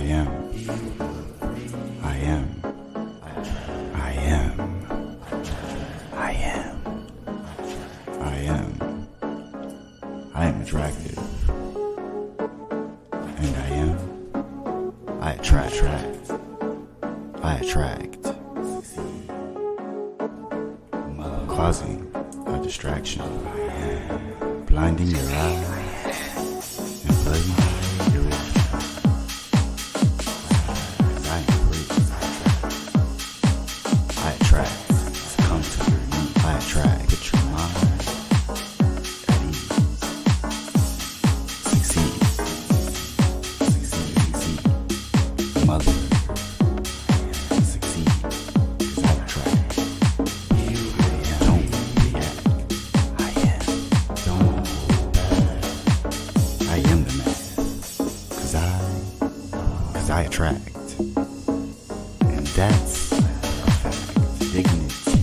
am. I am. I am. I am. I am. I am attractive. And I am. I attract. I attract. Causing a distraction. Blinding your eyes and blurring your vision. I am free. I attract. Come to your knees. I attract. Put your mind at ease. Succeed. Mother. Succeed. Cause I attract. Don't react. I am. Don't hold back. I am the man. Cause I attract. And that's a fact. Dignity.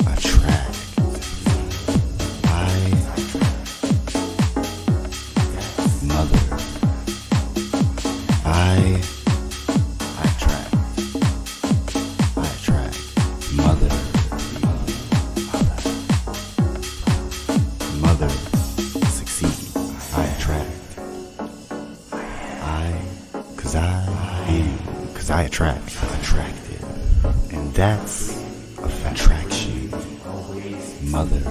Attract. Mother. I attract. Mother. Mother. Succeed. I attract. Cause I attract. Attractive. And that's a fact. Attraction. Mother.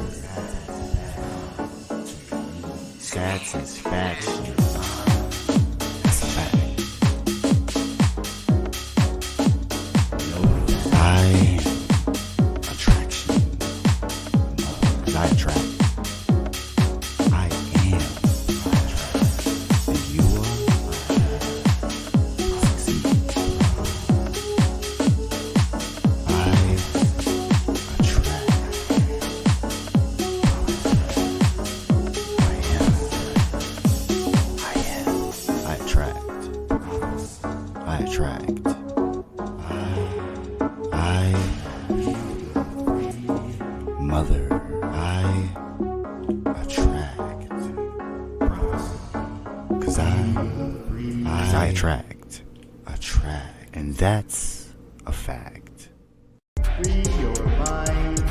Satisfaction. That's a fact. I attraction. Cause I attract. I am. And you are. Succeed. I attract. I attract. I attract. Mother. I attract. Cause I attract. And that's a fact. Free your mind.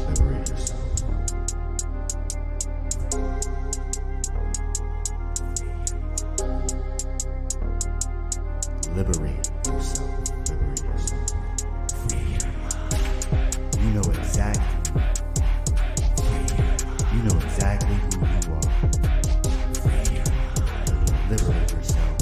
Liberate yourself. Liberate yourself. Liberate yourself. Free your mind. You know exactly. You know exactly who you are. Free your mind. Liberate yourself.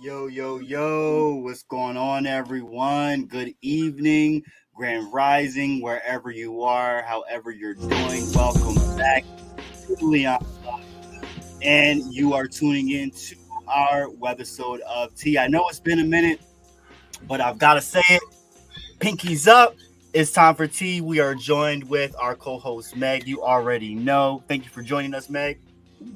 Yo, yo, yo, what's going on, everyone? Good evening, grand rising, wherever you are, however you're doing. Welcome back to Leon. And you are tuning in to our weathersode of tea. I know it's been a minute, but I've got to say it. Pinkies up. It's time for tea. We are joined with our co-host, Meg. You already know. Thank you for joining us, Meg.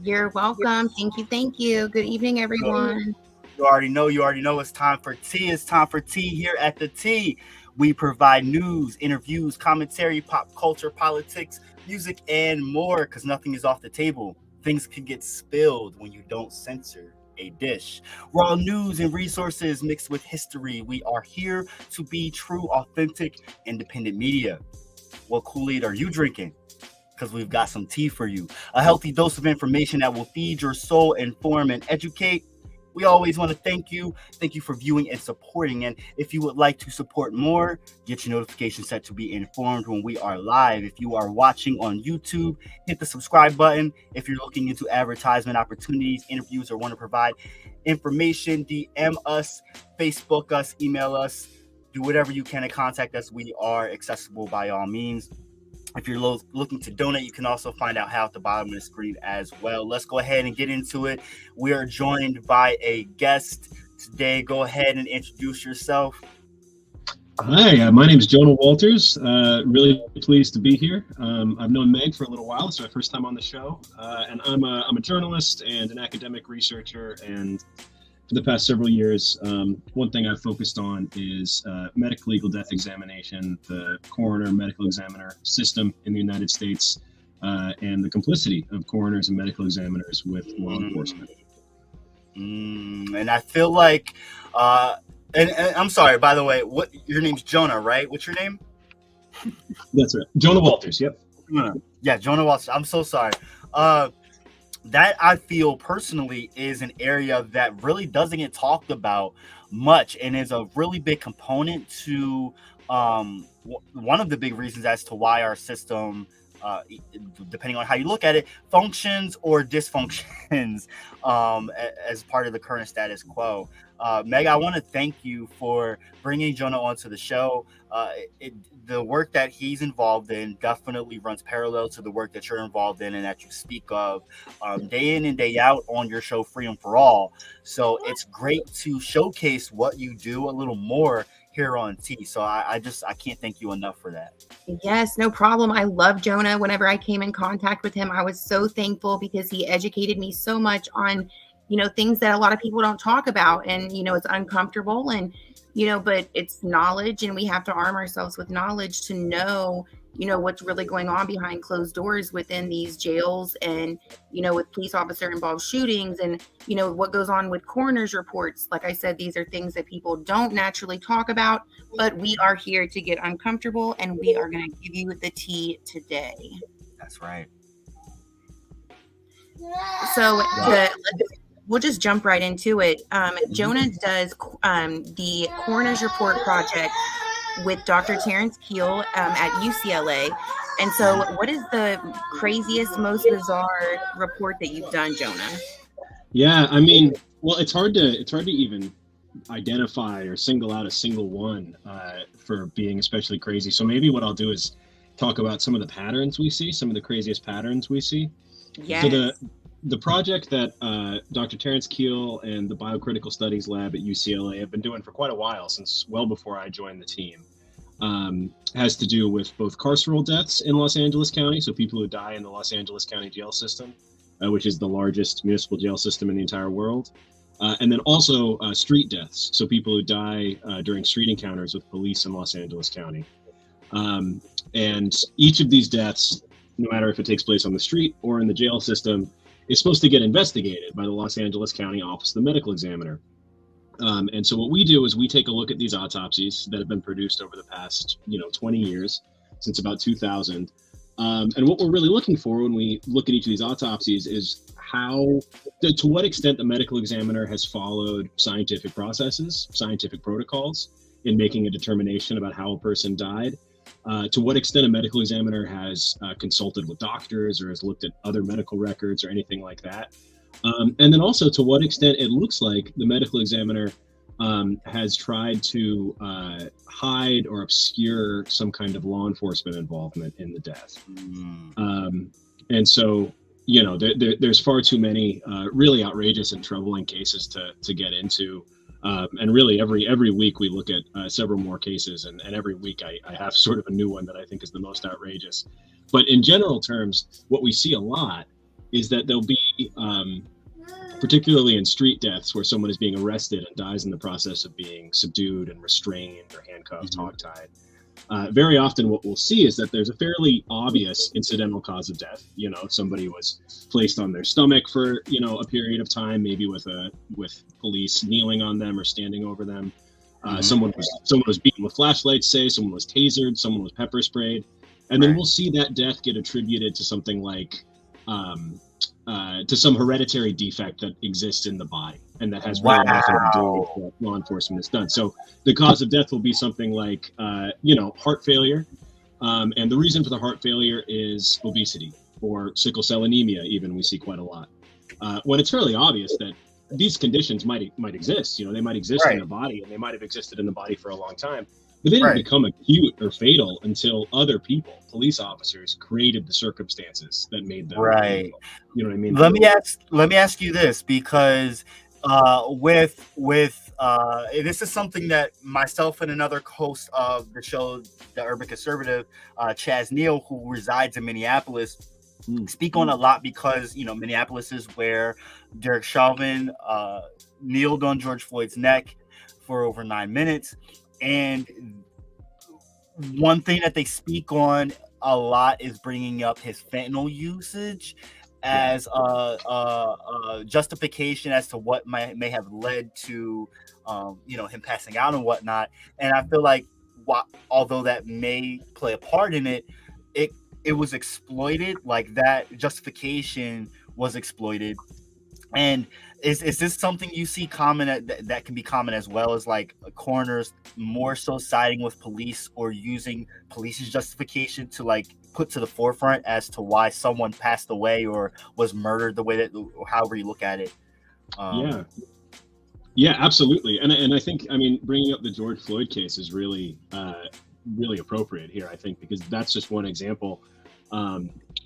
You're welcome. Thank you. Thank you. Good evening, everyone. You already know it's time for tea. It's time for tea here at the Tea. We provide news, interviews, commentary, pop culture, politics, music, and more because nothing is off the table. Things can get spilled when you don't censor a dish. Raw news and resources mixed with history. We are here to be true, authentic, independent media. What Kool-Aid are you drinking? Because we've got some tea for you. A healthy dose of information that will feed your soul, inform, and educate. We always want to thank you. Thank you for viewing and supporting. And if you would like to support more, get your notifications set to be informed when we are live. If you are watching on YouTube, hit the subscribe button. If you're looking into advertisement opportunities, interviews, or want to provide information, DM us, Facebook us, email us, do whatever you can to contact us. We are accessible by all means. If you're looking to donate, you can also find out how at the bottom of the screen as well. Let's go ahead and get into it. We are joined by a guest today. Go ahead and introduce yourself. Hi, my name is Jonah Walters. Really pleased to be here. I've known Meg for a little while. It's my first time on the show. And I'm a journalist and an academic researcher. And for the past several years, one thing I've focused on is medical legal death examination, the coroner medical examiner system in the United States, and the complicity of coroners and medical examiners with law enforcement. And I feel like, and I'm sorry, by the way, your name's Jonah, right? What's your name? That's right. Jonah Walters, yep. Yeah, Jonah Walters. I'm so sorry. That I feel personally is an area that really doesn't get talked about much and is a really big component to one of the big reasons as to why our system, depending on how you look at it, functions or dysfunctions as part of the current status quo. Meg, I want to thank you for bringing Jonah onto the show. The work that he's involved in definitely runs parallel to the work that you're involved in and that you speak of day in and day out on your show, Freedom for All. So it's great to showcase what you do a little more here on T. So I can't thank you enough for that. Yes, no problem. I love Jonah. Whenever I came in contact with him, I was so thankful because he educated me so much on, things that a lot of people don't talk about. And, it's uncomfortable and, but it's knowledge and we have to arm ourselves with knowledge to know, what's really going on behind closed doors within these jails and, with police officer involved shootings and, what goes on with coroner's reports. Like I said, these are things that people don't naturally talk about, but we are here to get uncomfortable and we are going to give you the tea today. That's right. So we'll just jump right into it. Jonah does the Coroner's Report Project with Dr. Terrence Keel at UCLA. And so what is the craziest, most bizarre report that you've done, Jonah? Yeah, I mean, well, it's hard to even identify or single out a single one for being especially crazy. So maybe what I'll do is talk about some of the patterns we see, some of the craziest patterns we see. Yes. So the project that Dr. Terrence Keel and the Biocritical Studies Lab at UCLA have been doing for quite a while, since well before I joined the team, has to do with both carceral deaths in Los Angeles County, so people who die in the Los Angeles County jail system, which is the largest municipal jail system in the entire world, and then also street deaths, so people who die during street encounters with police in Los Angeles County. And each of these deaths, no matter if it takes place on the street or in the jail system, is supposed to get investigated by the Los Angeles County Office of the Medical Examiner. And so what we do is we take a look at these autopsies that have been produced over the past, 20 years, since about 2000. And what we're really looking for when we look at each of these autopsies is to what extent the medical examiner has followed scientific processes, scientific protocols in making a determination about how a person died. To what extent a medical examiner has consulted with doctors or has looked at other medical records or anything like that. And then also to what extent it looks like the medical examiner has tried to hide or obscure some kind of law enforcement involvement in the death. And so, you know, there's far too many really outrageous and troubling cases to get into. And really every week we look at several more cases, and every week I have sort of a new one that I think is the most outrageous. But in general terms, what we see a lot is that there'll be, particularly in street deaths where someone is being arrested and dies in the process of being subdued and restrained or handcuffed, hogtied. Very often what we'll see is that there's a fairly obvious incidental cause of death. You know, somebody was placed on their stomach for, you know, a period of time, maybe with police kneeling on them or standing over them. Someone was beaten with flashlights, say, someone was tasered, someone was pepper sprayed. And then we'll see that death get attributed to something like to some hereditary defect that exists in the body, and that has really nothing to do with what law enforcement has done. So the cause of death will be something like, heart failure. And the reason for the heart failure is obesity or sickle cell anemia, even we see quite a lot. When it's fairly obvious that these conditions might exist, you know, they might exist in the body, and they might have existed in the body for a long time. But they didn't become acute or fatal until other people, police officers, created the circumstances that made them. Fatal. You know what I mean? Let me ask you this, because this is something that myself and another host of the show, The Urban Conservative, Chaz Neal, who resides in Minneapolis, speak on a lot, because, you know, Minneapolis is where Derek Chauvin kneeled on George Floyd's neck for over 9 minutes. And one thing that they speak on a lot is bringing up his fentanyl usage as a justification as to what may have led to, him passing out and whatnot. And I feel like, although that may play a part in it, it was exploited. Like, that justification was exploited. And is this something you see common that can be common as well, as like coroners more so siding with police or using police's justification to like put to the forefront as to why someone passed away or was murdered, the way that, however you look at it? Yeah, absolutely. And I think, I mean, bringing up the George Floyd case is really appropriate here, I think, because that's just one example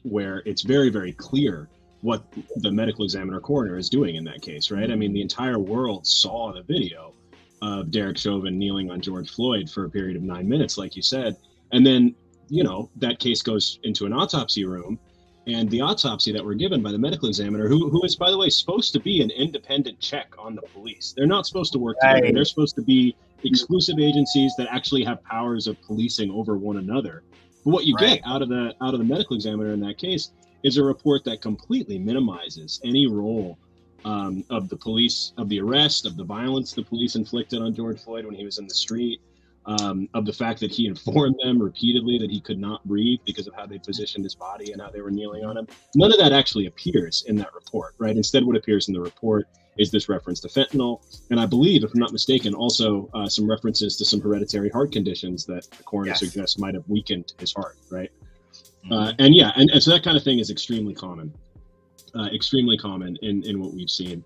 where it's very, very clear what the medical examiner coroner is doing in that case, right? I mean, the entire world saw the video of Derek Chauvin kneeling on George Floyd for a period of 9 minutes, like you said. And then, you know, that case goes into an autopsy room, and the autopsy that were given by the medical examiner, who is, by the way, supposed to be an independent check on the police. They're not supposed to work together. They're supposed to be exclusive agencies that actually have powers of policing over one another. But what you get out of the medical examiner in that case is a report that completely minimizes any role of the police, of the arrest, of the violence the police inflicted on George Floyd when he was in the street, of the fact that he informed them repeatedly that he could not breathe because of how they positioned his body and how they were kneeling on him. None of that actually appears in that report, right? Instead, what appears in the report is this reference to fentanyl, and I believe, if I'm not mistaken, also some references to some hereditary heart conditions that the coroner suggests might have weakened his heart, right? And so that kind of thing is extremely common in what we've seen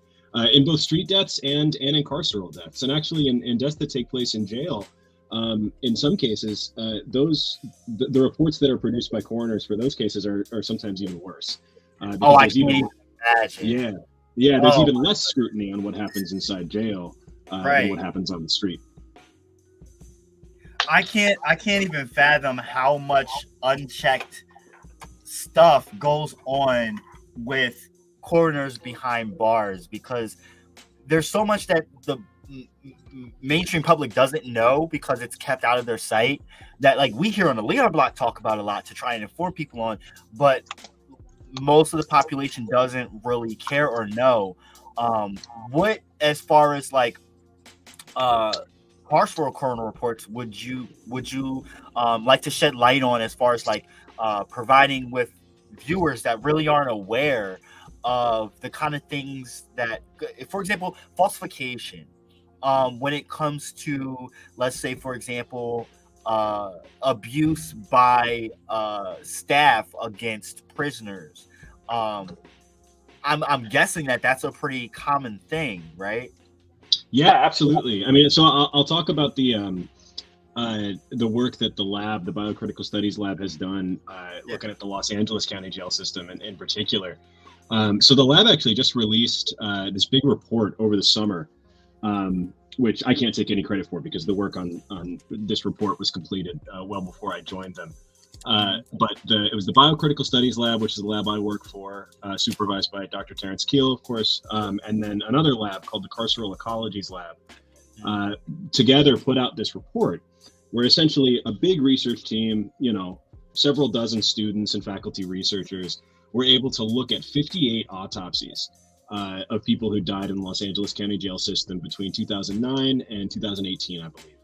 in both street deaths and in carceral deaths, and actually in deaths that take place in jail. In some cases, the reports that are produced by coroners for those cases are sometimes even worse. I can't even imagine. There's even less scrutiny on what happens inside jail than what happens on the street. I can't even fathom how much unchecked stuff goes on with coroners behind bars, because there's so much that the mainstream public doesn't know because it's kept out of their sight, that like we here on the Leon Block talk about a lot to try and inform people on, but most of the population doesn't really care or know. What, as far as like carceral coroner reports, would you like to shed light on, as far as like providing with viewers that really aren't aware of the kind of things that, for example, falsification, when it comes to, let's say, for example, abuse by staff against prisoners. I'm guessing that that's a pretty common thing, right? Yeah, absolutely. I mean, so I'll talk about the work that the Biocritical Studies Lab has done, looking at the Los Angeles County jail system in particular. So the lab actually just released this big report over the summer, which I can't take any credit for because the work on this report was completed well before I joined them. But it was the Biocritical Studies Lab, which is the lab I work for, supervised by Dr. Terrence Keel, of course, and then another lab called the Carceral Ecologies Lab, together put out this report where essentially a big research team, several dozen students and faculty researchers were able to look at 58 autopsies of people who died in the Los Angeles County jail system between 2009 and 2018, I believe.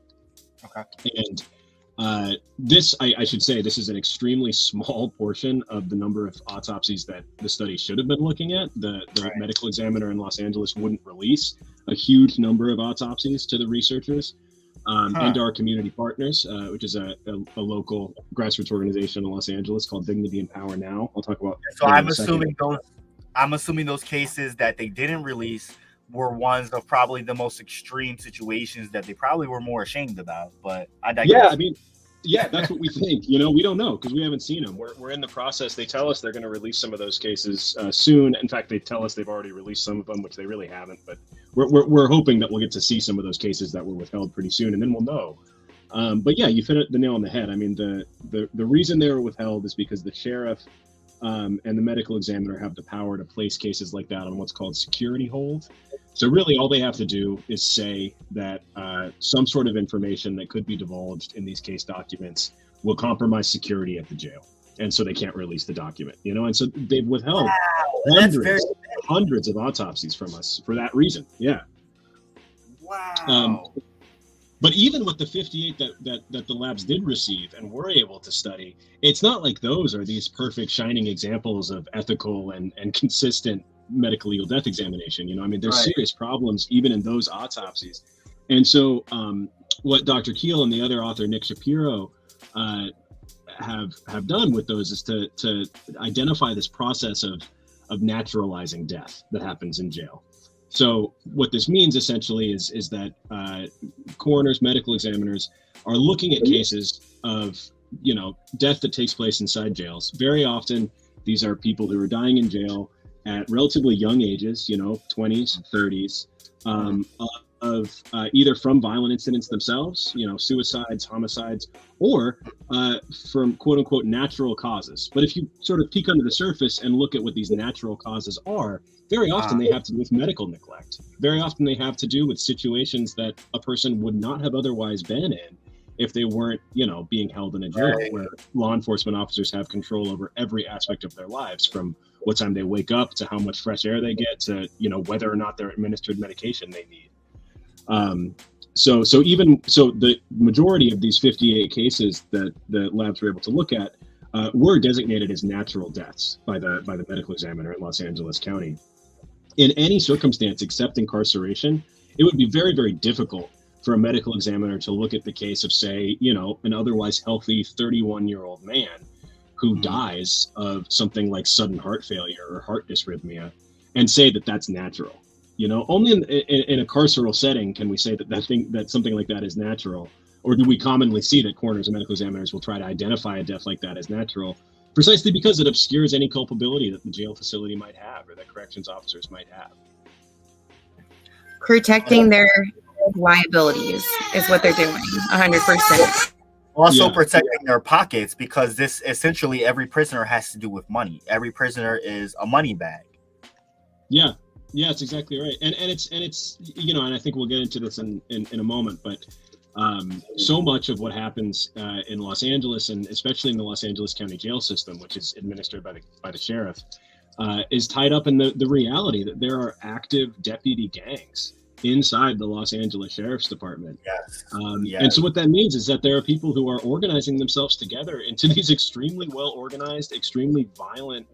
Okay. And this, I should say, this is an extremely small portion of the number of autopsies that the study should have been looking at. The right. medical examiner in Los Angeles wouldn't release a huge number of autopsies to the researchers and our community partners, which is a local grassroots organization in Los Angeles called Dignity and Power Now. I'll talk about. So I'm assuming those cases that they didn't release were ones of probably the most extreme situations that they probably were more ashamed about. But I digress. Yeah, I mean, yeah, that's what we think. We don't know because we haven't seen them. We're in the process. They tell us they're going to release some of those cases soon. In fact, they tell us they've already released some of them, which they really haven't. But we're hoping that we'll get to see some of those cases that were withheld pretty soon, and then we'll know. But yeah, you hit the nail on the head. I mean, the reason they were withheld is because the sheriff and the medical examiner have the power to place cases like that on what's called security hold. So really all they have to do is say that some sort of information that could be divulged in these case documents will compromise security at the jail. And so they can't release the document, And so they've withheld hundreds of autopsies from us for that reason. Yeah. Wow. But even with the 58 that the labs did receive and were able to study, it's not like those are these perfect shining examples of ethical and consistent medical legal death examination. I mean, there's serious problems even in those autopsies. And so what Dr. Keel and the other author, Nick Shapiro, have done with those is to identify this process of naturalizing death that happens in jail. So what this means essentially is that coroners, medical examiners are looking at cases of, death that takes place inside jails. Very often, these are people who are dying in jail at relatively young ages, 20s, 30s, of either from violent incidents themselves, suicides, homicides, or from quote unquote natural causes. But if you sort of peek under the surface and look at what these natural causes are, very often they have to do with medical neglect. Very often they have to do with situations that a person would not have otherwise been in if they weren't, being held in a jail, where law enforcement officers have control over every aspect of their lives, from what time they wake up to how much fresh air they get to, whether or not they're administered medication they need. So the majority of these 58 cases that the labs were able to look at were designated as natural deaths by the medical examiner in Los Angeles County. In any circumstance except incarceration, it would be very, very difficult for a medical examiner to look at the case of, say, an otherwise healthy 31-year-old man who dies of something like sudden heart failure or heart dysrhythmia and say that that's natural. Only in a carceral setting can we say that something like that is natural, or do we commonly see that coroners and medical examiners will try to identify a death like that as natural, precisely because it obscures any culpability that the jail facility might have or that corrections officers might have. Protecting their liabilities is what they're doing, 100%. Also protecting their pockets, because this essentially every prisoner has to do with money. Every prisoner is a money bag. Yeah, that's exactly right. And it's and I think we'll get into this in a moment, but so much of what happens in Los Angeles, and especially in the Los Angeles County jail system, which is administered by the sheriff, is tied up in the reality that there are active deputy gangs inside the Los Angeles Sheriff's Department. Yes. And so what that means is that there are people who are organizing themselves together into these extremely well-organized, extremely violent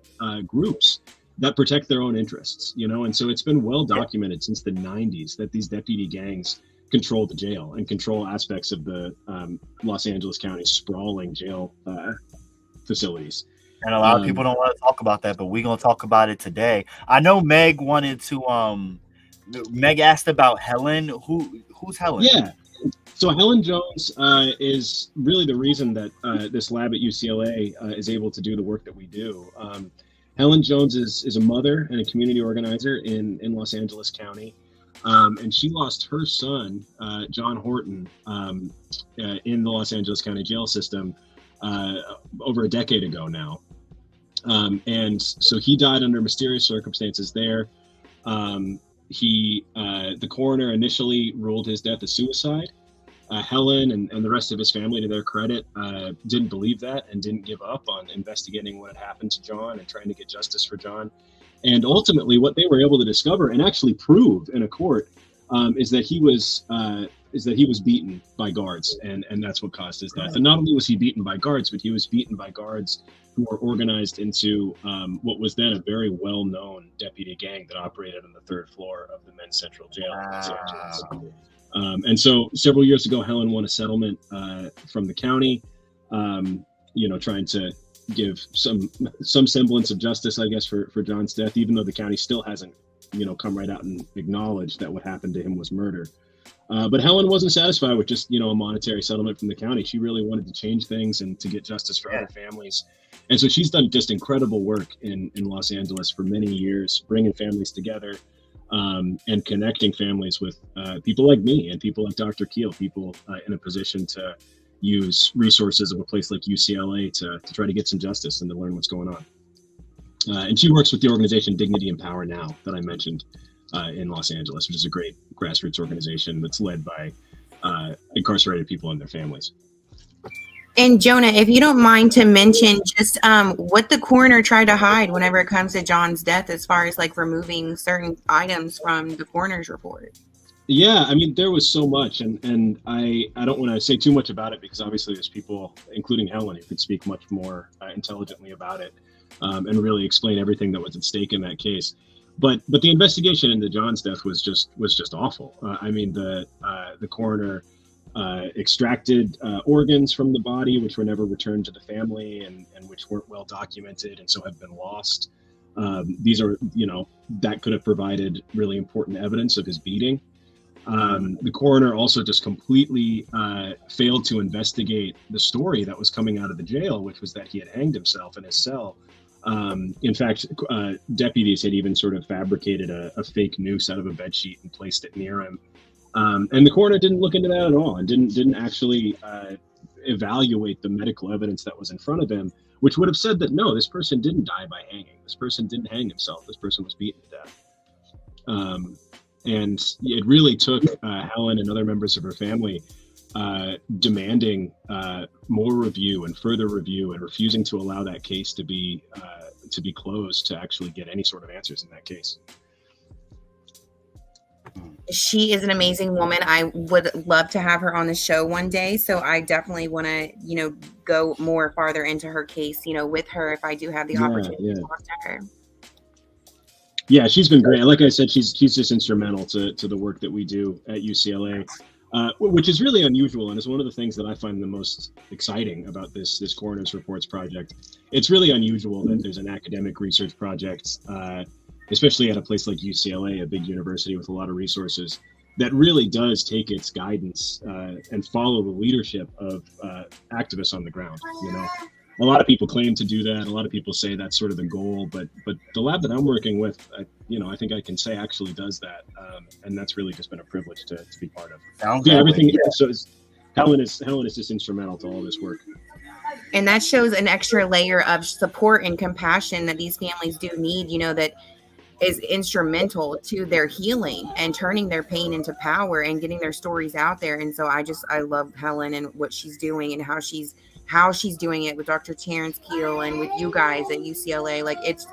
groups that protect their own interests, and so it's been well documented since the 90s that these deputy gangs control the jail and control aspects of the Los Angeles County sprawling jail facilities. And a lot of people don't want to talk about that, but we're gonna talk about it today. I know Meg wanted to. Meg asked about Helen. Who's Helen? Yeah. So Helen Jones is really the reason that this lab at UCLA is able to do the work that we do. Helen Jones is a mother and a community organizer in Los Angeles County. And she lost her son, John Horton, in the Los Angeles County jail system over a decade ago now. And so he died under mysterious circumstances there. The coroner initially ruled his death a suicide. Helen and the rest of his family, to their credit, didn't believe that and didn't give up on investigating what had happened to John and trying to get justice for John. And ultimately, what they were able to discover and actually prove in a court is that he was beaten by guards, and that's what caused his death. And not only was he beaten by guards, but he was beaten by guards who were organized into what was then a very well-known deputy gang that operated on the third floor of the men's central jail. Wow. And so several years ago, Helen won a settlement from the county, trying to give some semblance of justice, I guess, for John's death, even though the county still hasn't, come right out and acknowledged that what happened to him was murder. But Helen wasn't satisfied with just, a monetary settlement from the county. She really wanted to change things and to get justice for other families. And so she's done just incredible work in Los Angeles for many years, bringing families together. And connecting families with people like me and people like Dr. Keel, people in a position to use resources of a place like UCLA to try to get some justice and to learn what's going on. And she works with the organization Dignity and Power Now that I mentioned in Los Angeles, which is a great grassroots organization that's led by incarcerated people and their families. And Jonah, if you don't mind to mention just what the coroner tried to hide whenever it comes to John's death, as far as like removing certain items from the coroner's report. Yeah, I mean, there was so much, and I don't want to say too much about it because obviously there's people, including Helen, who could speak much more intelligently about it and really explain everything that was at stake in that case. But the investigation into John's death was just awful. I mean, the coroner extracted organs from the body, which were never returned to the family and which weren't well documented and so have been lost. These are, that could have provided really important evidence of his beating. The coroner also just completely failed to investigate the story that was coming out of the jail, which was that he had hanged himself in his cell. In fact, deputies had even sort of fabricated a fake noose out of a bedsheet and placed it near him. And the coroner didn't look into that at all and didn't actually evaluate the medical evidence that was in front of him, which would have said that, no, this person didn't die by hanging. This person didn't hang himself. This person was beaten to death. And it really took Helen and other members of her family demanding more review and further review and refusing to allow that case to be closed to actually get any sort of answers in that case. She is an amazing woman. I would love to have her on the show one day. So I definitely want to, go more farther into her case, with her if I do have the opportunity to talk to her. Yeah, she's been great. Like I said, she's just instrumental to the work that we do at UCLA, which is really unusual and is one of the things that I find the most exciting about this Coroner's Reports project. It's really unusual that there's an academic research project, especially at a place like UCLA, a big university with a lot of resources, that really does take its guidance and follow the leadership of activists on the ground. A lot of people claim to do that. A lot of people say that's sort of the goal, but the lab that I'm working with, I think I can say actually does that, and that's really just been a privilege to be part of. Everything. Yeah. So Helen is just instrumental to all this work. And that shows an extra layer of support and compassion that these families do need. That is instrumental to their healing and turning their pain into power and getting their stories out there. And so I love Helen and what she's doing and how she's doing it with Dr. Terrence Keel and with you guys at UCLA. Like it's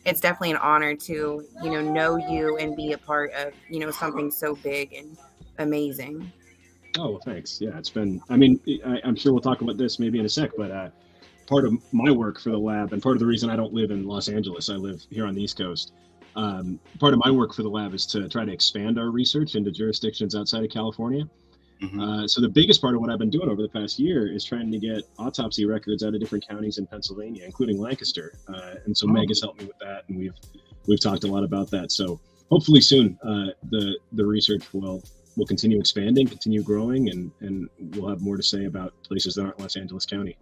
definitely an honor to, know you and be a part of, something so big and amazing. Oh, well, thanks. Yeah, it's been, I'm sure we'll talk about this maybe in a sec, but part of my work for the lab and part of the reason I don't live in Los Angeles, I live here on the East Coast. Part of my work for the lab is to try to expand our research into jurisdictions outside of California. So the biggest part of what I've been doing over the past year is trying to get autopsy records out of different counties in Pennsylvania, including Lancaster. And so Meg has helped me with that, and we've talked a lot about that. So hopefully soon the research will continue expanding, continue growing, and we'll have more to say about places that aren't Los Angeles County.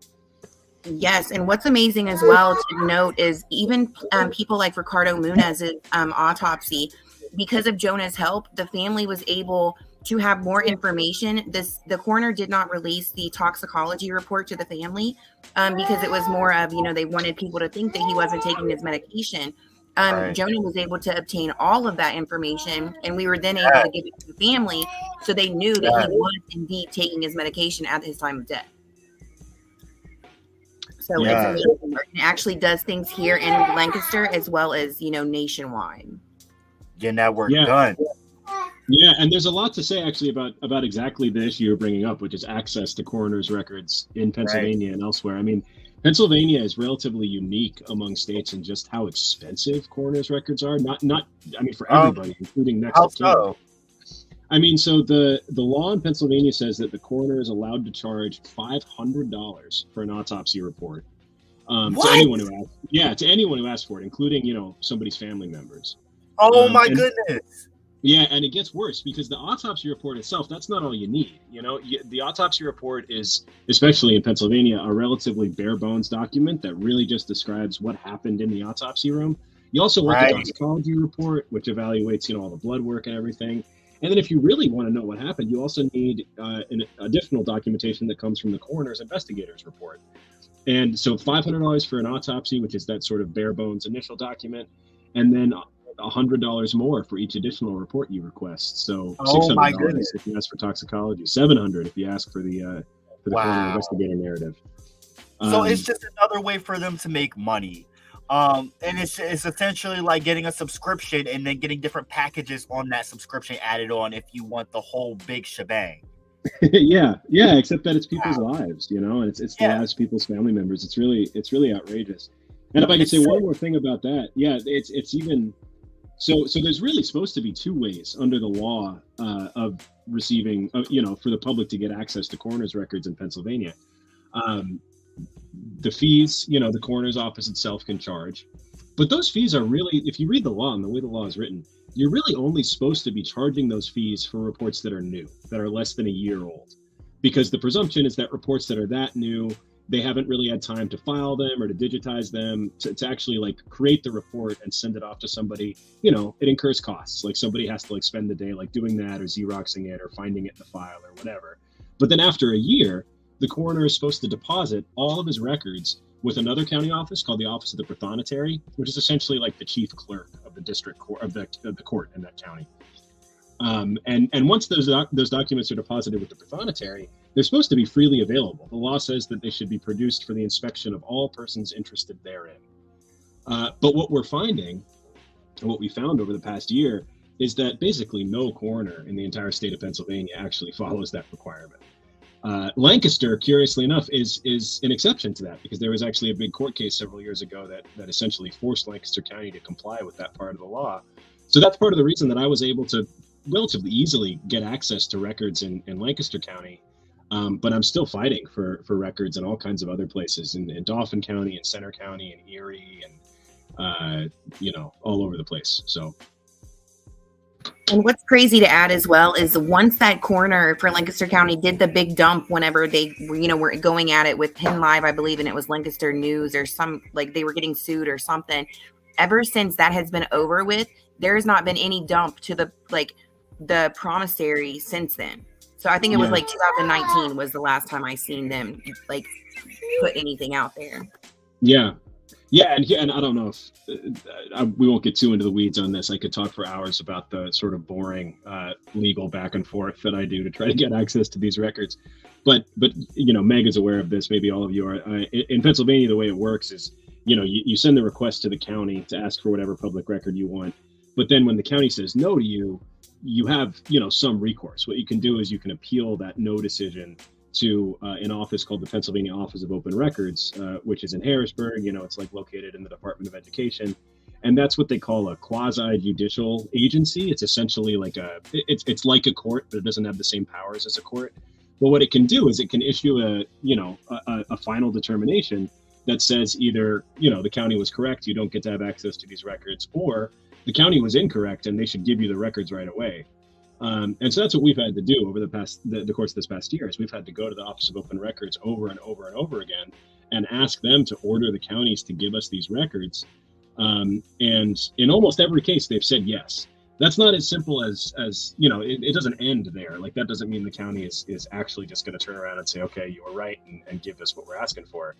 Yes, and what's amazing as well to note is even people like Ricardo Munez's autopsy, because of Jonah's help, the family was able to have more information. The coroner did not release the toxicology report to the family because it was more of, they wanted people to think that he wasn't taking his medication. Jonah was able to obtain all of that information, and we were then able to give it to the family so they knew that he was indeed taking his medication at his time of death. So it's amazing. It actually does things here in Lancaster as well as, nationwide. Getting that work done. Yeah, and there's a lot to say actually about exactly the issue you're bringing up, which is access to coroner's records in Pennsylvania and elsewhere. I mean, Pennsylvania is relatively unique among states in just how expensive coroner's records are. Not for everybody, including next of kin. I mean, so the law in Pennsylvania says that the coroner is allowed to charge $500 for an autopsy report to anyone who asks for it, including somebody's family members. Oh my goodness. Yeah, and it gets worse because the autopsy report itself, that's not all you need. The autopsy report is, especially in Pennsylvania, a relatively bare bones document that really just describes what happened in the autopsy room. You also want the toxicology report, which evaluates, all the blood work and everything. And then if you really want to know what happened, you also need an additional documentation that comes from the coroner's investigator's report. And so $500 for an autopsy, which is that sort of bare bones initial document, and then $100 more for each additional report you request. So $600 if you ask for toxicology, $700 if you ask for the coroner investigator narrative. So it's just another way for them to make money. And it's essentially like getting a subscription and then getting different packages on that subscription added on if you want the whole big shebang. yeah, except that it's people's lives, and it's the lives of people's family members. It's really outrageous. And if I could say one more thing about that, it's even so there's really supposed to be two ways under the law of receiving, for the public to get access to coroner's records in Pennsylvania. The fees, the coroner's office itself can charge, but those fees are really, if you read the law and the way the law is written, you're really only supposed to be charging those fees for reports that are new, that are less than a year old, because the presumption is that reports that are that new, they haven't really had time to file them or to digitize them to actually create the report and send it off to somebody. It incurs costs. Somebody has to spend the day doing that or Xeroxing it or finding it in the file or whatever. But then after a year, the coroner is supposed to deposit all of his records with another county office called the Office of the Prothonotary, which is essentially the chief clerk of the district court of the court in that county. And once those documents are deposited with the Prothonotary, they're supposed to be freely available. The law says that they should be produced for the inspection of all persons interested therein. But what we're finding, and what we found over the past year, is that basically no coroner in the entire state of Pennsylvania actually follows that requirement. Lancaster, curiously enough, is an exception to that, because there was actually a big court case several years ago that essentially forced Lancaster County to comply with that part of the law. So that's part of the reason that I was able to relatively easily get access to records in Lancaster County. But I'm still fighting for records in all kinds of other places, in Dauphin County, and Center County, and Erie, and all over the place. So. And what's crazy to add as well is once that coroner for Lancaster County did the big dump, whenever they, were going at it with Penn Live, I believe, and it was Lancaster News or they were getting sued or something. Ever since that has been over with, there has not been any dump to the promissory since then. So I think it was 2019 was the last time I seen them put anything out there. Yeah, and I don't know if we won't get too into the weeds on this. I could talk for hours about the sort of boring legal back and forth that I do to try to get access to these records. But Meg is aware of this. Maybe all of you are. In Pennsylvania, the way it works is, you send the request to the county to ask for whatever public record you want. But then when the county says no to you, you have, some recourse. What you can do is you can appeal that no decision to an office called the Pennsylvania Office of Open Records, which is in Harrisburg. It's located in the Department of Education. And that's what they call a quasi-judicial agency. It's essentially like it's like a court, but it doesn't have the same powers as a court. But what it can do is it can issue a final determination that says either, the county was correct, you don't get to have access to these records, or the county was incorrect and they should give you the records right away. And so that's what we've had to do over the course of this past year, is we've had to go to the Office of Open Records over and over and over again and ask them to order the counties to give us these records. And in almost every case, they've said yes. That's not as simple as it doesn't end there. Like, that doesn't mean the county is actually just going to turn around and say, okay, you were right, and give us what we're asking for.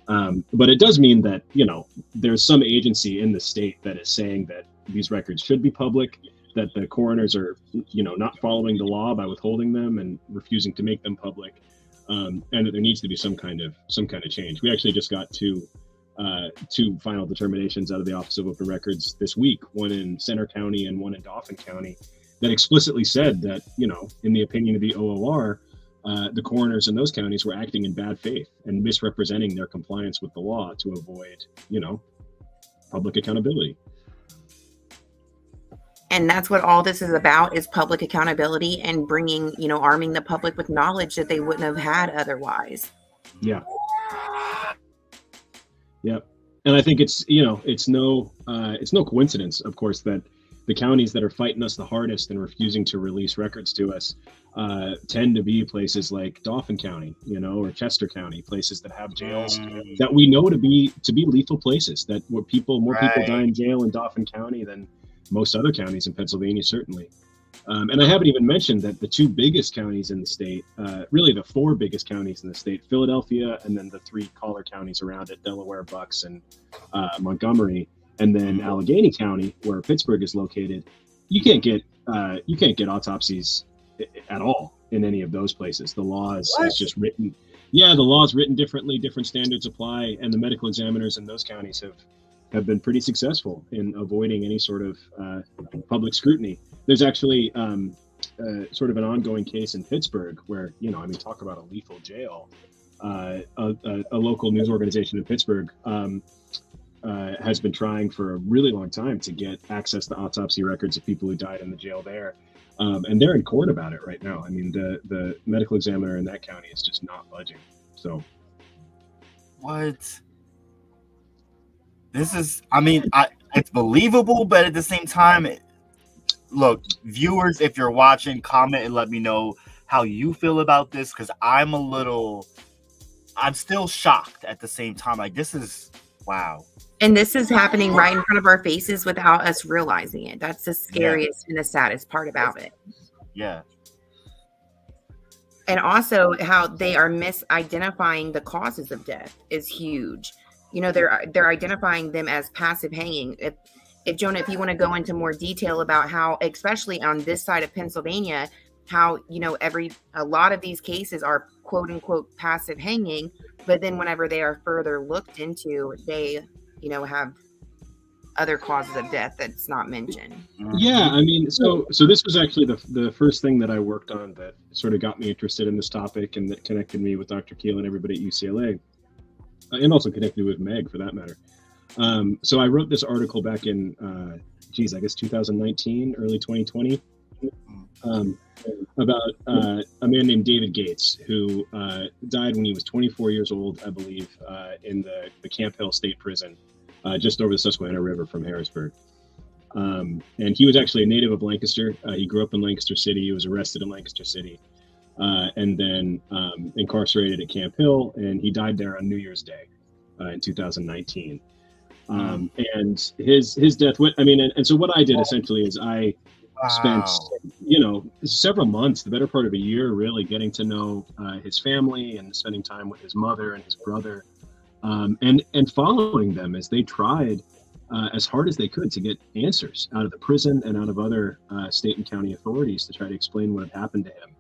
But it does mean that, there's some agency in the state that is saying that these records should be public, that the coroners are, not following the law by withholding them and refusing to make them public, and that there needs to be some kind of change. We actually just got two final determinations out of the Office of Open Records this week, one in Center County and one in Dauphin County, that explicitly said that, in the opinion of the OOR, the coroners in those counties were acting in bad faith and misrepresenting their compliance with the law to avoid, public accountability. And that's what all this is about, is public accountability and bringing, arming the public with knowledge that they wouldn't have had otherwise. Yeah. Yep. And I think it's no coincidence, of course, that the counties that are fighting us the hardest and refusing to release records to us tend to be places like Dauphin County, or Chester County, places that have jails that we know to be lethal places, that where more people die in jail in Dauphin County than most other counties in Pennsylvania, certainly. And I haven't even mentioned that the two biggest counties in the state, really the four biggest counties in the state, Philadelphia, and then the three collar counties around it, Delaware, Bucks, and Montgomery, and then Allegheny County, where Pittsburgh is located, you can't get autopsies at all in any of those places. The law is just written. Yeah, the law is written differently. Different standards apply, and the medical examiners in those counties have been pretty successful in avoiding any sort of public scrutiny. There's actually sort of an ongoing case in Pittsburgh where, talk about a lethal jail. A local news organization in Pittsburgh has been trying for a really long time to get access to autopsy records of people who died in the jail there. And they're in court about it right now. I mean, the medical examiner in that county is just not budging. So. What? This is, it's believable, but at the same time, look, viewers, if you're watching, comment and let me know how you feel about this, because I'm still shocked at the same time. Like, this is, wow. And this is happening right in front of our faces without us realizing it. That's the scariest and the saddest part about it. Yeah. And also how they are misidentifying the causes of death is huge. They're identifying them as passive hanging. If Jonah, if you want to go into more detail about how, especially on this side of Pennsylvania, how, a lot of these cases are quote unquote passive hanging, but then whenever they are further looked into, they, have other causes of death that's not mentioned. Yeah, so this was actually the first thing that I worked on that sort of got me interested in this topic and that connected me with Dr. Keel and everybody at UCLA. And also connected with Meg, for that matter. So I wrote this article back in, 2019, early 2020, about a man named David Gates, who died when he was 24 years old, I believe, in the Camp Hill State Prison, just over the Susquehanna River from Harrisburg. And he was actually a native of Lancaster. He grew up in Lancaster City. He was arrested in Lancaster City. And then incarcerated at Camp Hill, and he died there on New Year's Day in 2019. And his death, and so what I did essentially is I spent, several months, the better part of a year, really getting to know his family and spending time with his mother and his brother, and following them as they tried as hard as they could to get answers out of the prison and out of other state and county authorities to try to explain what had happened to him.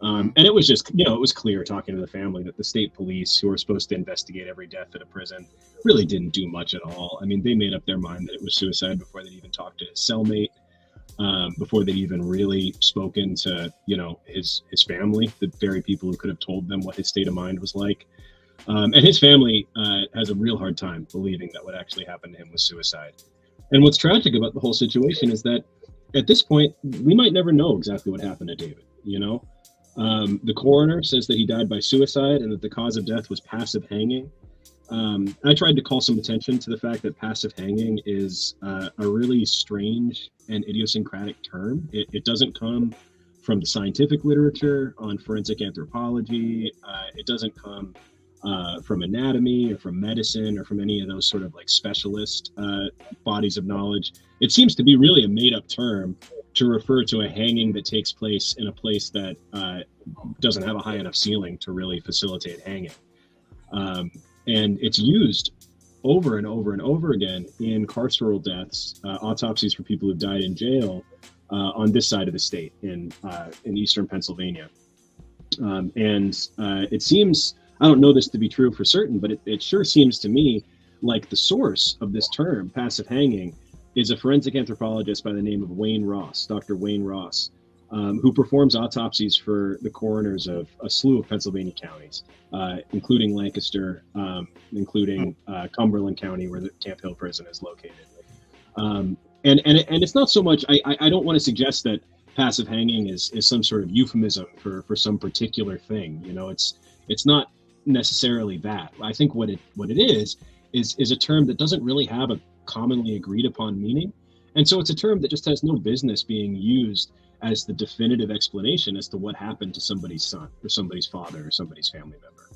And it was just, it was clear talking to the family that the state police, who are supposed to investigate every death at a prison, really didn't do much at all. They made up their mind that it was suicide before they'd even talked to his cellmate, before they'd even really spoken to, his family, the very people who could have told them what his state of mind was like. And his family has a real hard time believing that what actually happened to him was suicide. And what's tragic about the whole situation is that at this point, we might never know exactly what happened to David. You know, the coroner says that he died by suicide and that the cause of death was passive hanging. I tried to call some attention to the fact that passive hanging is a really strange and idiosyncratic term. It doesn't come from the scientific literature on forensic anthropology. It doesn't come from anatomy or from medicine or from any of those sort of like specialist bodies of knowledge. It seems to be really a made-up term to refer to a hanging that takes place in a place that doesn't have a high enough ceiling to really facilitate hanging. And it's used over and over and over again in carceral deaths, autopsies for people who've died in jail on this side of the state in eastern Pennsylvania. And it seems, I don't know this to be true for certain, but it sure seems to me like the source of this term, passive hanging, is a forensic anthropologist by the name of Wayne Ross, Dr. Wayne Ross, who performs autopsies for the coroners of a slew of Pennsylvania counties, including Lancaster, including Cumberland County, where the Camp Hill prison is located. And it's not so much, I don't want to suggest that passive hanging is some sort of euphemism for some particular thing. You know, it's not necessarily that. I think what it is a term that doesn't really have a commonly agreed upon meaning. And so it's a term that just has no business being used as the definitive explanation as to what happened to somebody's son or somebody's father or somebody's family member.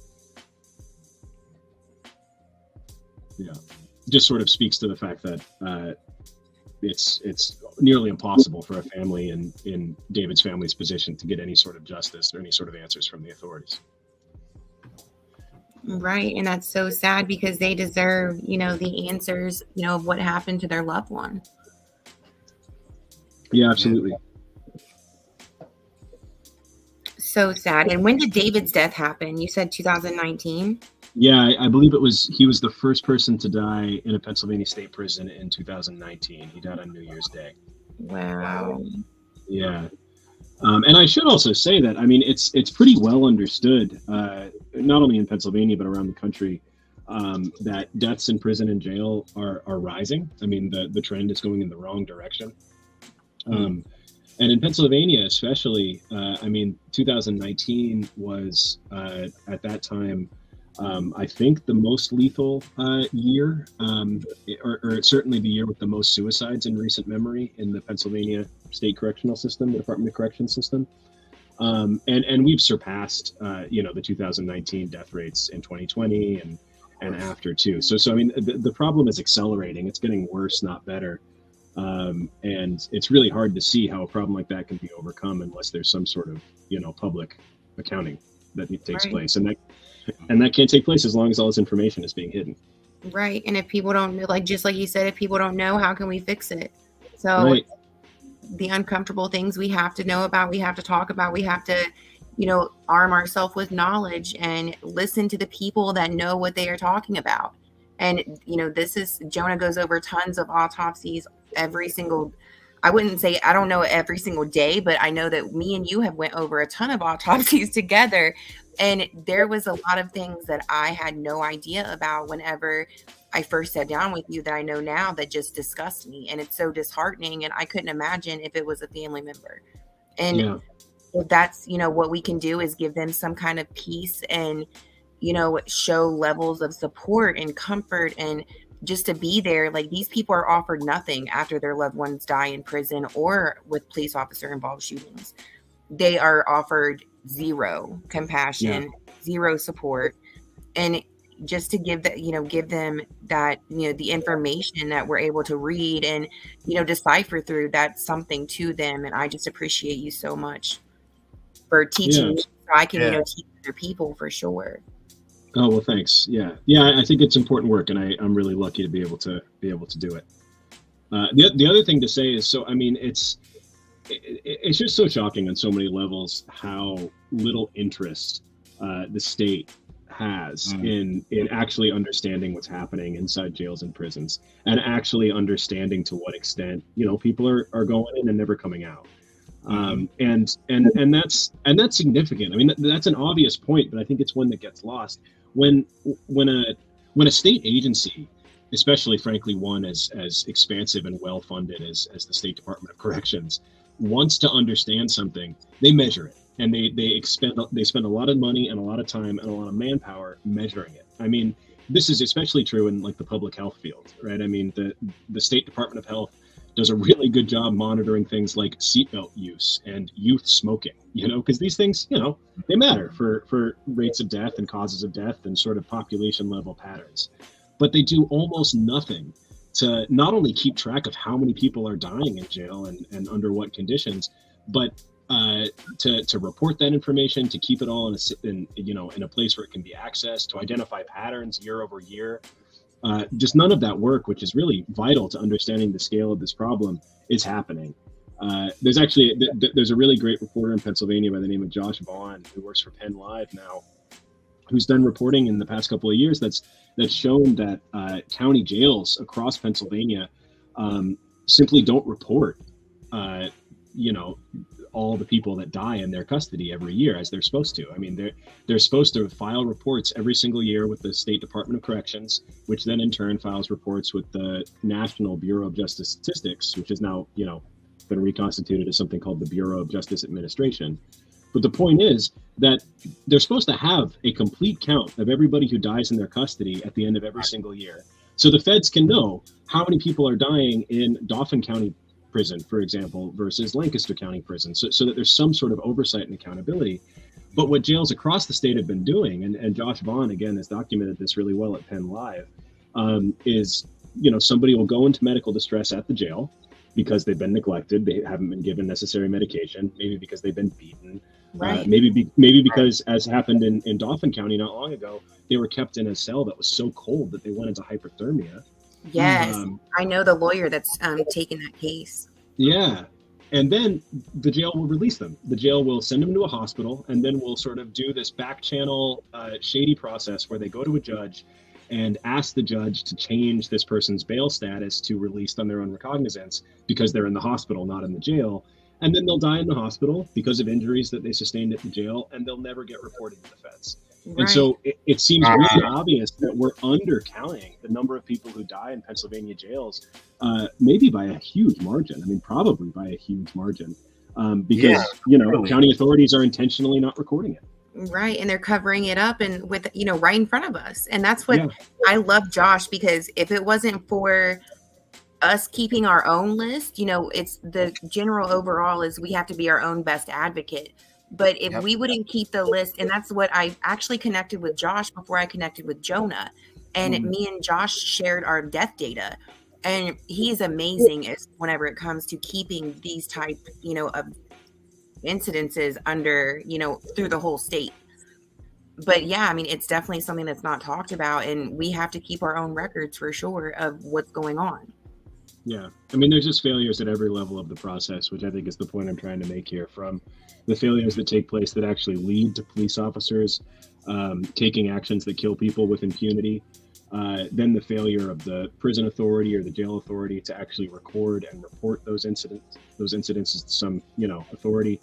Yeah, just sort of speaks to the fact that it's nearly impossible for a family in David's family's position to get any sort of justice or any sort of answers from the authorities. Right. And that's so sad because they deserve, the answers, of what happened to their loved one. Yeah, absolutely. So sad. And when did David's death happen? You said 2019? Yeah, I believe he was the first person to die in a Pennsylvania state prison in 2019. He died on New Year's Day. Wow. Yeah. And I should also say that, I mean, it's pretty well understood, not only in Pennsylvania, but around the country, that deaths in prison and jail are rising. I mean, the trend is going in the wrong direction. And in Pennsylvania, especially, 2019 was, at that time, I think the most lethal year, or certainly the year with the most suicides in recent memory in the Pennsylvania State Correctional System, the Department of Corrections system. And we've surpassed, the 2019 death rates in 2020 and after too. So I mean, the problem is accelerating. It's getting worse, not better. And it's really hard to see how a problem like that can be overcome unless there's some sort of, public accounting that takes place. And that can't take place as long as all this information is being hidden. Right. And if people don't know, just like you said, if people don't know, how can we fix it? So right. The uncomfortable things we have to know about, we have to talk about, we have to, arm ourselves with knowledge and listen to the people that know what they are talking about. And, Jonah goes over tons of autopsies I wouldn't say, I don't know every single day, but I know that me and you have went over a ton of autopsies together. And there was a lot of things that I had no idea about whenever I first sat down with you that I know now that just disgust me. And it's so disheartening. And I couldn't imagine if it was a family member. And if that's, what we can do is give them some kind of peace and, show levels of support and comfort and just to be there. Like, these people are offered nothing after their loved ones die in prison or with police officer involved shootings. They are offered zero compassion, zero support. And just to give that, give them that, the information that we're able to read and, decipher through, that's something to them. And I just appreciate you so much for teaching me so I can, teach other people for sure. Oh, well, thanks. Yeah. I think it's important work, and I'm really lucky to be able to do it. The other thing to say is, so, I mean, it's just so shocking on so many levels how little interest the state has in actually understanding what's happening inside jails and prisons, and actually understanding to what extent, people are going in and never coming out. And that's significant. I mean, that's an obvious point, but I think it's one that gets lost when a state agency especially frankly one as expansive and well funded as the State Department of Corrections, wants to understand something, they measure it, and they spend a lot of money and a lot of time and a lot of manpower measuring it. I mean, this is especially true in like the public health field, right? I mean, the State Department of Health does a really good job monitoring things like seatbelt use and youth smoking, because these things, they matter for rates of death and causes of death and sort of population level patterns. But they do almost nothing to not only keep track of how many people are dying in jail and under what conditions, but to report that information, to keep it all in a place where it can be accessed, to identify patterns year over year. Just none of that work, which is really vital to understanding the scale of this problem, is happening. There's a really great reporter in Pennsylvania by the name of Josh Vaughn, who works for Penn Live now, who's done reporting in the past couple of years that's shown that county jails across Pennsylvania simply don't report all the people that die in their custody every year as they're supposed to. I mean, they're supposed to file reports every single year with the State Department of Corrections, which then in turn files reports with the National Bureau of Justice Statistics, which is now, been reconstituted as something called the Bureau of Justice Administration. But the point is that they're supposed to have a complete count of everybody who dies in their custody at the end of every single year. So the feds can know how many people are dying in Dauphin County Prison, for example, versus Lancaster County Prison, so that there's some sort of oversight and accountability. But what jails across the state have been doing, and Josh Vaughn, again, has documented this really well at Penn Live, is, somebody will go into medical distress at the jail because they've been neglected, they haven't been given necessary medication, maybe because they've been beaten, Right. Maybe because, as happened in Dauphin County not long ago, they were kept in a cell that was so cold that they went into hypothermia. Yes, I know the lawyer that's taken that case. Yeah. And then the jail will release them. The jail will send them to a hospital, and then we'll sort of do this back channel shady process where they go to a judge and ask the judge to change this person's bail status to released on their own recognizance because they're in the hospital, not in the jail. And then they'll die in the hospital because of injuries that they sustained at the jail, and they'll never get reported to the feds. Right. And so it seems really obvious that we're undercounting the number of people who die in Pennsylvania jails, maybe by a huge margin. I mean, probably by a huge margin, because, county authorities are intentionally not recording it. Right. And they're covering it up and with, right in front of us. And that's what I love Josh, because if it wasn't for us keeping our own list, it's the general overall is we have to be our own best advocate. But if we wouldn't keep the list, and that's what I actually connected with Josh before I connected with Jonah, and me and Josh shared our death data, and he's amazing whenever it comes to keeping these type, of incidences under, through the whole state. But yeah, I mean, it's definitely something that's not talked about, and we have to keep our own records for sure of what's going on. Yeah. I mean, there's just failures at every level of the process, which I think is the point I'm trying to make here, from the failures that take place that actually lead to police officers taking actions that kill people with impunity, then the failure of the prison authority or the jail authority to actually record and report those incidences to some, authority.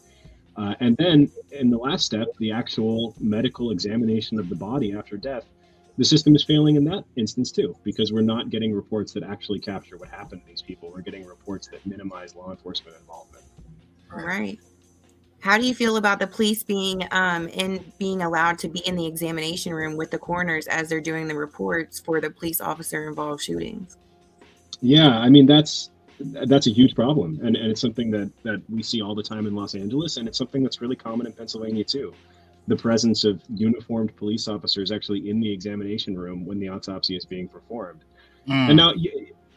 And then in the last step, the actual medical examination of the body after death. The system is failing in that instance too, because we're not getting reports that actually capture what happened to these people. We're getting reports that minimize law enforcement involvement. Right. How do you feel about the police being allowed to be in the examination room with the coroners as they're doing the reports for the police officer involved shootings? Yeah, I mean, that's a huge problem. And it's something that we see all the time in Los Angeles. And it's something that's really common in Pennsylvania too. The presence of uniformed police officers actually in the examination room when the autopsy is being performed. And now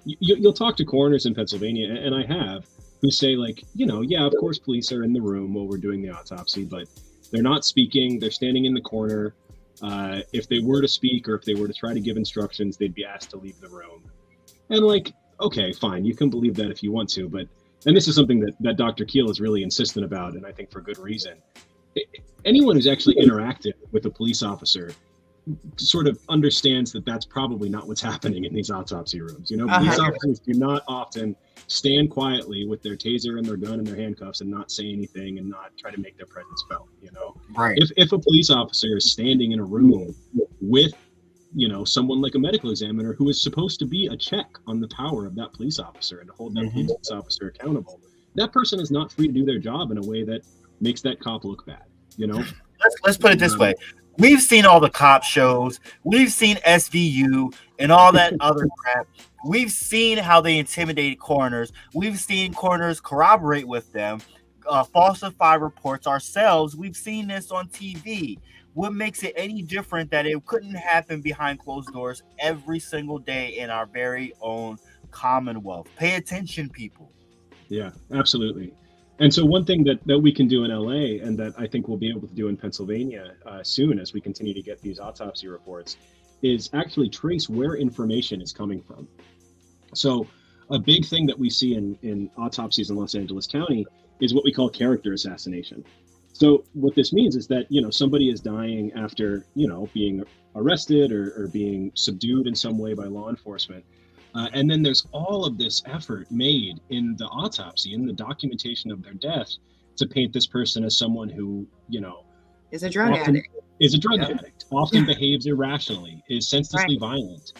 you'll talk to coroners in Pennsylvania, and I have, who say like, of course police are in the room while we're doing the autopsy, but they're not speaking, they're standing in the corner. If they were to speak or if they were to try to give instructions, they'd be asked to leave the room. And like, okay, fine, you can believe that if you want to, and this is something that Dr. Keel is really insistent about, and I think for good reason. Anyone who's actually interacted with a police officer sort of understands that that's probably not what's happening in these autopsy rooms. Police officers do not often stand quietly with their taser and their gun and their handcuffs and not say anything and not try to make their presence felt. Right. If a police officer is standing in a room with someone like a medical examiner who is supposed to be a check on the power of that police officer and to hold that police officer accountable. That person is not free to do their job in a way that makes that cop look bad. Let's put it this way. We've seen all the cop shows. We've seen SVU and all that other crap. We've seen how they intimidate coroners. We've seen coroners corroborate with them, falsify reports ourselves. We've seen this on TV. What makes it any different that it couldn't happen behind closed doors every single day in our very own Commonwealth? Pay attention, people. Yeah, absolutely. And so one thing that we can do in LA, and that I think we'll be able to do in Pennsylvania soon as we continue to get these autopsy reports, is actually trace where information is coming from. So a big thing that we see in autopsies in Los Angeles County is what we call character assassination. So what this means is that, somebody is dying after, being arrested or being subdued in some way by law enforcement. And then there's all of this effort made in the autopsy, in the documentation of their death, to paint this person as someone who, is a drug addict. Is a drug addict, often behaves irrationally, is senselessly violent.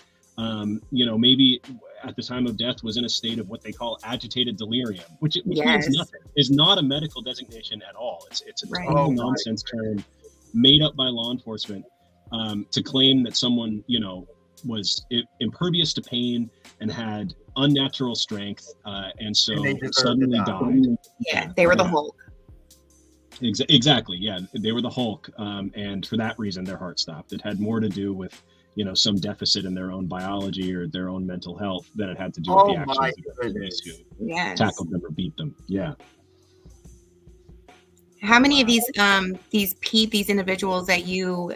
Maybe at the time of death was in a state of what they call agitated delirium, which means nothing. Is not a medical designation at all. It's a total nonsense term made up by law enforcement to claim that someone, was impervious to pain and had unnatural strength, and so suddenly died. Yeah, they were the Hulk. Exactly. Yeah, they were the Hulk, and for that reason, their heart stopped. It had more to do with some deficit in their own biology or their own mental health than it had to do with the actions of the police who tackled them or beat them. Yeah. How many of these individuals that you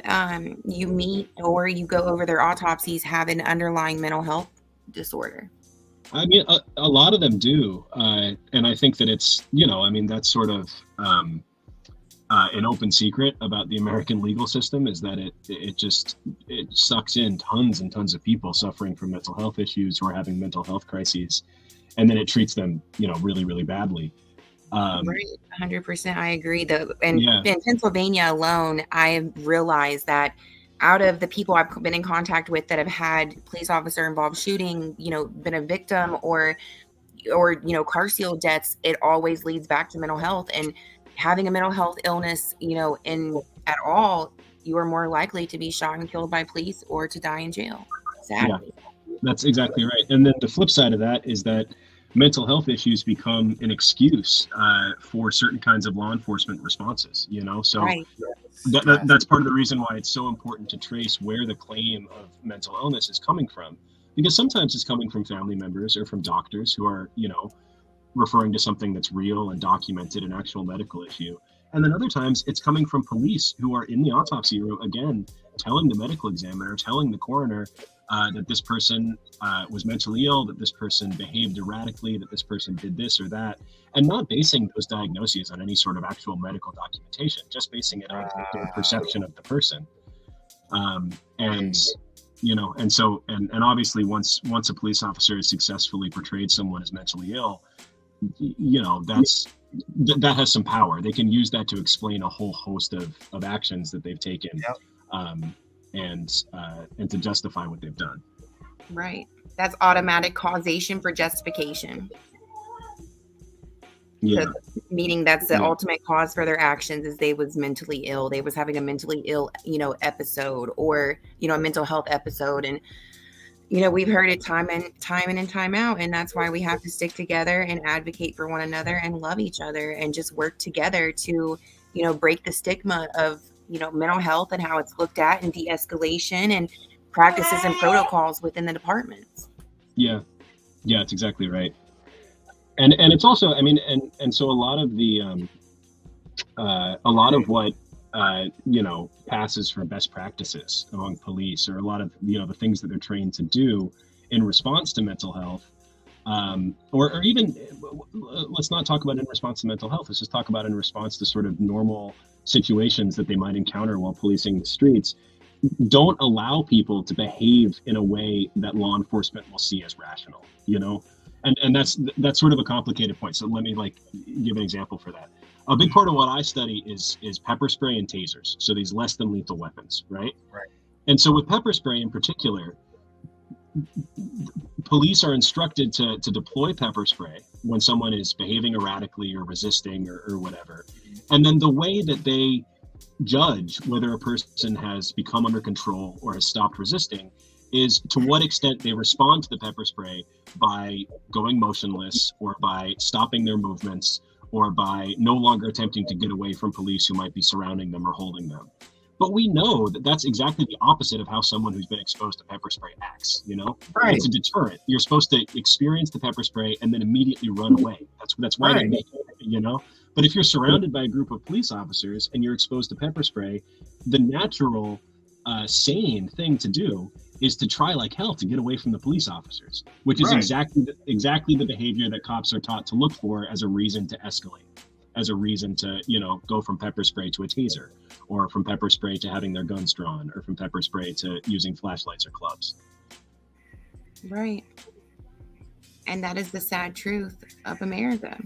meet or you go over their autopsies have an underlying mental health disorder? I mean, a lot of them do, and I think that it's that's sort of an open secret about the American legal system, is that it sucks in tons and tons of people suffering from mental health issues who are having mental health crises, and then it treats them really, really badly. Right, 100%. I agree. In Pennsylvania alone, I realized that out of the people I've been in contact with that have had police officer involved shooting, been a victim or car seal deaths, it always leads back to mental health. And having a mental health illness, at all, you are more likely to be shot and killed by police or to die in jail. Sadly. Yeah, that's exactly right. And then the flip side of that is that mental health issues become an excuse for certain kinds of law enforcement responses, so that's part of the reason why it's so important to trace where the claim of mental illness is coming from, because sometimes it's coming from family members or from doctors who are, referring to something that's real and documented, an actual medical issue. And then other times it's coming from police who are in the autopsy room, again, telling the medical examiner, telling the coroner, that this person was mentally ill, that this person behaved erratically, that this person did this or that, and not basing those diagnoses on any sort of actual medical documentation, just basing it on their perception of the person. And obviously once a police officer has successfully portrayed someone as mentally ill, that has some power. They can use that to explain a whole host of actions that they've taken. And to justify what they've done. Right. That's automatic causation for justification. Yeah. Meaning that's the ultimate cause for their actions is they was mentally ill. They was having a mentally ill, episode or, a mental health episode. And, we've heard it time in and time out. And that's why we have to stick together and advocate for one another and love each other and just work together to, break the stigma of mental health and how it's looked at and de-escalation and practices and protocols within the departments. Yeah, it's exactly right. And it's also, and so a lot of the, what, passes for best practices among police, or a lot of, the things that they're trained to do in response to mental health, or even, let's not talk about in response to mental health. Let's just talk about in response to sort of normal situations that they might encounter while policing the streets. Don't allow people to behave in a way that law enforcement will see as rational, and that's sort of a complicated point. So let me give an example for that. A big part of what I study is pepper spray and tasers. So these less than lethal weapons, right? And so with pepper spray in particular, police are instructed to deploy pepper spray when someone is behaving erratically or resisting or whatever. And then the way that they judge whether a person has become under control or has stopped resisting is to what extent they respond to the pepper spray by going motionless or by stopping their movements or by no longer attempting to get away from police who might be surrounding them or holding them. But we know that that's exactly the opposite of how someone who's been exposed to pepper spray acts, you know? Right. It's a deterrent. You're supposed to experience the pepper spray and then immediately run away. That's why they make it, you know? But if you're surrounded by a group of police officers and you're exposed to pepper spray, the natural, sane thing to do is to try like hell to get away from the police officers, which is exactly the behavior that cops are taught to look for as a reason to escalate, as a reason to, you know, go from pepper spray to a taser, or from pepper spray to having their guns drawn, or from pepper spray to using flashlights or clubs. Right. And that is the sad truth of America.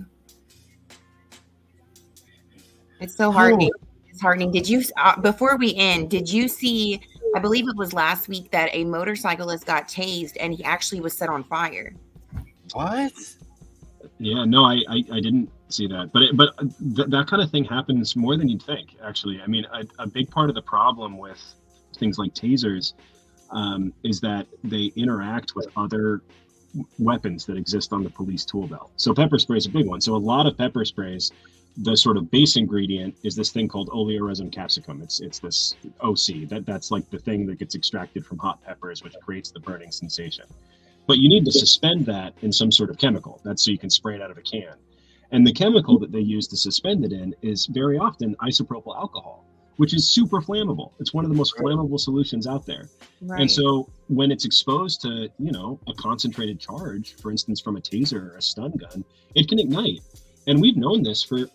It's so heartening. It's heartening. Did you, before we end, did you see, I believe it was last week, that a motorcyclist got tased and he actually was set on fire? What? Yeah, no, I didn't see that, but that kind of thing happens more than you'd think, actually. I mean, a big part of the problem with things like tasers is that they interact with other weapons that exist on the police tool belt. So pepper spray is a big one. So a lot of pepper sprays, the sort of base ingredient is this thing called oleoresin capsicum. It's this OC. That's like the thing that gets extracted from hot peppers, which creates the burning sensation. But you need to suspend that in some sort of chemical. That's so you can spray it out of a can. And the chemical that they use to suspend it in is very often isopropyl alcohol, which is super flammable. It's one of the most flammable solutions out there. Right. And so when it's exposed to, you know, a concentrated charge, for instance, from a taser or a stun gun, it can ignite. And we've known this for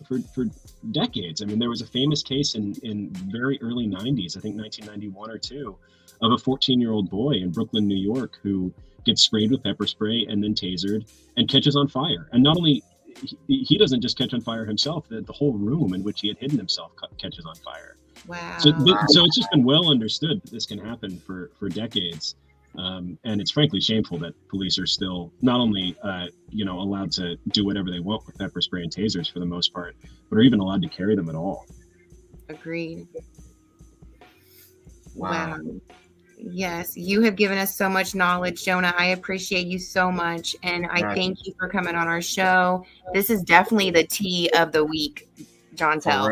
decades. I mean, there was a famous case in very early 90s, I think 1991 or two, of a 14-year-old boy in Brooklyn, New York, who gets sprayed with pepper spray and then tasered and catches on fire. And not only, he doesn't just catch on fire himself, the whole room in which he had hidden himself catches on fire. Wow. So it's just been well understood that this can happen for decades. And it's frankly shameful that police are still not only, you know, allowed to do whatever they want with pepper spray and tasers for the most part, but are even allowed to carry them at all. Agreed. Wow. Yes, you have given us so much knowledge, Jonah. I appreciate you so much. And I thank you for coming on our show. This is definitely the tea of the week, John Tell.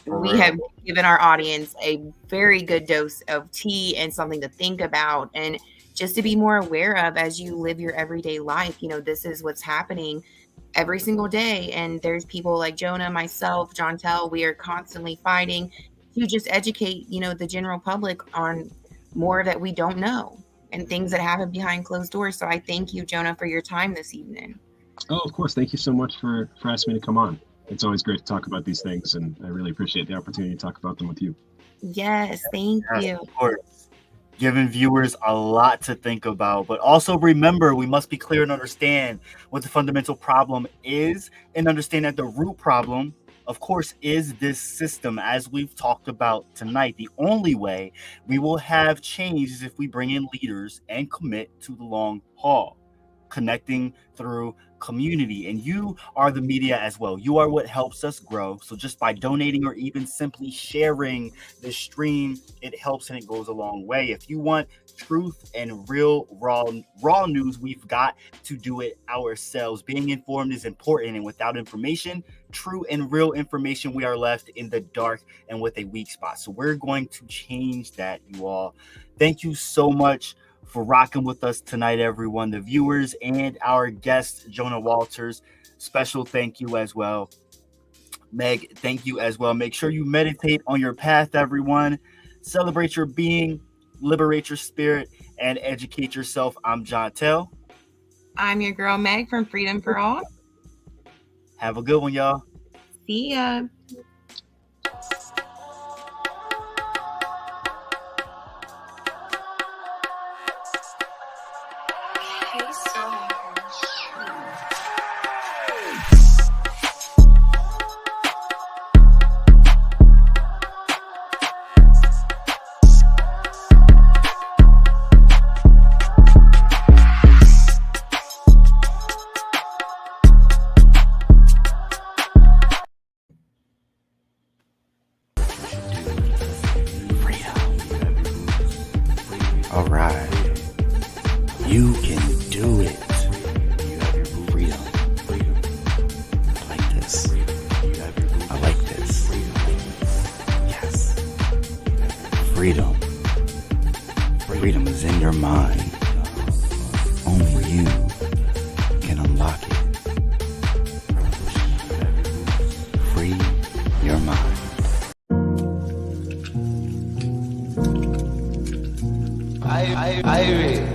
We have given our audience a very good dose of tea and something to think about and just to be more aware of as you live your everyday life. You know, this is what's happening every single day. And there's people like Jonah, myself, John Tell. We are constantly fighting to just educate, you know, the general public on more that we don't know and things that happen behind closed doors. So I thank you, Jonah, for your time this evening. Oh, of course. Thank you so much for asking me to come on. It's always great to talk about these things, and I really appreciate the opportunity to talk about them with you. Yes, thank you. Of course. Giving viewers a lot to think about, but also remember, we must be clear and understand what the fundamental problem is and understand that the root problem, of course, is this system. As we've talked about tonight, the only way we will have change is if we bring in leaders and commit to the long haul, connecting through community. And you are the media as well. You are what helps us grow. So just by donating or even simply sharing the stream, it helps and it goes a long way. If you want truth and real raw news, we've got to do it ourselves. Being informed is important, and without information, true and real information, we are left in the dark and with a weak spot. So we're going to change that, you all. Thank you so much for rocking with us tonight, everyone, the viewers and our guest, Jonah Walters. Special thank you as well. Meg, thank you as well. Make sure you meditate on your path, everyone. Celebrate your being, liberate your spirit, and educate yourself. I'm John Tell. I'm your girl, Meg, from Freedom for All. Have a good one, y'all. See ya. All right. You can do it. You have your freedom. Freedom. I like this. You have your I like this. Yes. Freedom. Freedom is in your mind. Only you can unlock it. Free your mind. Ivy.